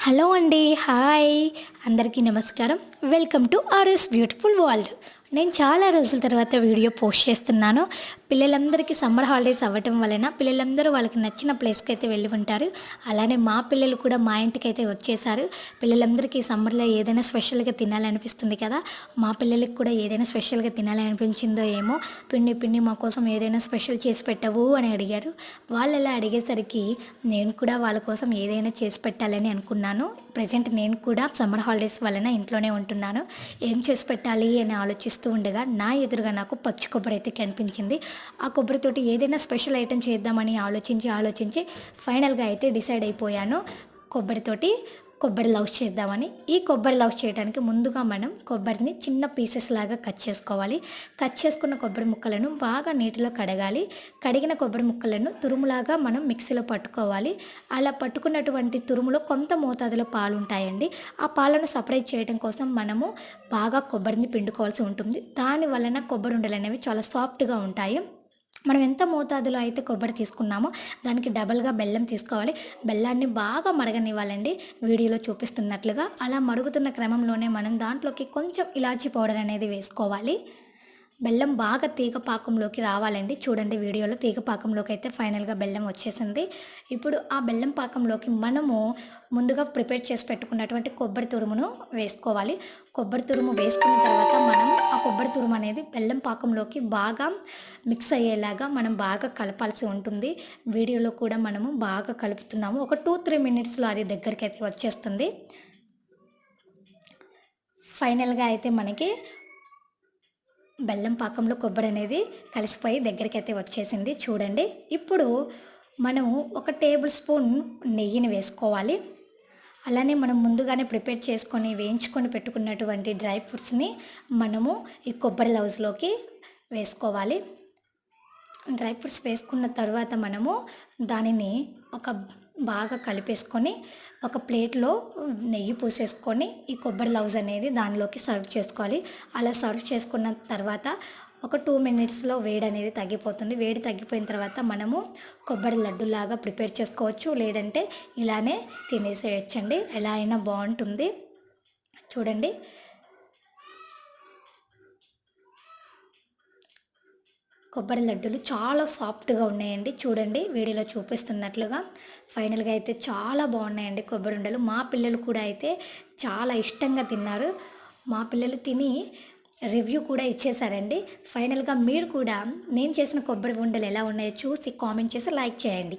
Hello అండి. Hi. అందరికీ నమస్కారం. Welcome to RS beautiful world. నేను చాలా రోజుల తర్వాత వీడియో పోస్ట్ చేస్తున్నాను. పిల్లలందరికీ సమ్మర్ హాలిడేస్ అవ్వటం వలన పిల్లలందరూ వాళ్ళకి నచ్చిన ప్లేస్కి అయితే వెళ్ళి ఉంటారు. అలానే మా పిల్లలు కూడా మా ఇంటికైతే వచ్చేసారు. పిల్లలందరికీ సమ్మర్లో ఏదైనా స్పెషల్గా తినాలనిపిస్తుంది కదా. మా పిల్లలకి కూడా ఏదైనా స్పెషల్గా తినాలనిపించిందో ఏమో, పిన్ని పిన్ని మా కోసం ఏదైనా స్పెషల్ చేసి పెట్టవు అని అడిగారు. వాళ్ళు అలా అడిగేసరికి నేను కూడా వాళ్ళ కోసం ఏదైనా చేసి పెట్టాలని అనుకున్నాను. ప్రజెంట్ నేను కూడా సమ్మర్ హాలిడేస్ వలన ఇంట్లోనే ఉంటున్నాను. ఏం చేసి పెట్టాలి అని ఆలోచిస్తూ ఉండగా నా ఎదురుగా నాకు పచ్చి కొబ్బరి అయితే కనిపించింది. ఆ కొబ్బరితోటి ఏదైనా స్పెషల్ ఐటెం చేద్దామని ఆలోచించి ఫైనల్గా అయితే డిసైడ్ అయిపోయాను. కొబ్బరితోటి కొబ్బరి లవ్స్ చేద్దామని. ఈ కొబ్బరి లవ్స్ చేయడానికి ముందుగా మనం కొబ్బరిని చిన్న పీసెస్ లాగా కట్ చేసుకోవాలి. కట్ చేసుకున్న కొబ్బరి ముక్కలను బాగా నీటిలో కడగాలి. కడిగిన కొబ్బరి ముక్కలను తురుములాగా మనం మిక్సీలో పట్టుకోవాలి. అలా పట్టుకున్నటువంటి తురుములో కొంత మోతాదులో పాలు ఉంటాయండి. ఆ పాలను సపరేట్ చేయడం కోసం మనము బాగా కొబ్బరిని పిండుకోవాల్సి ఉంటుంది. దాని వలన కొబ్బరి ఉండలు అనేవి చాలా సాఫ్ట్గా ఉంటాయి. మనం ఎంత మోతాదులో అయితే కొబ్బరి తీసుకున్నామో దానికి డబల్‌గా బెల్లం తీసుకోవాలి. బెల్లాన్ని బాగా మరగనివ్వాలండి. వీడియోలో చూపిస్తున్నట్లుగా. అలా మరుగుతున్న క్రమంలోనే మనం దాంట్లోకి కొంచెం ఇలాచీ పౌడర్ అనేది వేసుకోవాలి. బెల్లం బాగా తీగ పాకంలోకి రావాలండి. చూడండి వీడియోలో తీగ పాకంలోకి అయితే ఫైనల్‌గా బెల్లం వచ్చేసింది. ఇప్పుడు ఆ బెల్లం పాకంలోకి మనము ముందుగా ప్రిపేర్ చేసి పెట్టుకున్నటువంటి కొబ్బరి తురుమును వేసుకోవాలి. కొబ్బరి తురుము వేసుకున్న తర్వాత మనం ఆ కొబ్బరి తురుము అనేది బెల్లం పాకంలోకి బాగా మిక్స్ అయ్యేలాగా మనం బాగా కలపాల్సి ఉంటుంది. వీడియోలో కూడా మనము బాగా కలుపుతున్నాము. ఒక 2-3 మినిట్స్‌లో అది దగ్గరికైతే వచ్చేస్తుంది. ఫైనల్‌గా అయితే మనకి బెల్లం పాకంలో కొబ్బరి అనేది కలిసిపోయి దగ్గరికైతే వచ్చేసింది చూడండి. ఇప్పుడు మనము ఒక టేబుల్ స్పూన్ నెయ్యిని వేసుకోవాలి. అలానే మనం ముందుగానే ప్రిపేర్ చేసుకొని వేయించుకొని పెట్టుకున్నటువంటి డ్రై ఫ్రూట్స్ని మనము ఈ కొబ్బరి లౌజ్లోకి వేసుకోవాలి. డ్రై ఫ్రూట్స్ వేసుకున్న తర్వాత మనము దానిని ఒక బాగా కలిపేసుకొని ఒక ప్లేట్లో నెయ్యి పూసేసుకొని ఈ కొబ్బరి లౌజ్ అనేది దానిలోకి సర్వ్ చేసుకోవాలి. అలా సర్వ్ చేసుకున్న తర్వాత ఒక 2 మినిట్స్లో వేడి అనేది తగ్గిపోతుంది. వేడి తగ్గిపోయిన తర్వాత మనము కొబ్బరి లడ్డులాగా ప్రిపేర్ చేసుకోవచ్చు. లేదంటే ఇలానే తినేసేయచ్చండి. ఎలా అయినా బాగుంటుంది. చూడండి కొబ్బరి లడ్డూలు చాలా సాఫ్ట్గా ఉన్నాయండి. చూడండి వీడియోలో చూపిస్తున్నట్లుగా. ఫైనల్గా అయితే చాలా బాగున్నాయండి కొబ్బరి ఉండలు. మా పిల్లలు కూడా అయితే చాలా ఇష్టంగా తిన్నారు. మా పిల్లలు తిని రివ్యూ కూడా ఇచ్చేసారండి. ఫైనల్గా మీరు కూడా నేను చేసిన కొబ్బరి ఉండలు ఎలా ఉన్నాయో చూసి కామెంట్ చేసి లైక్ చేయండి.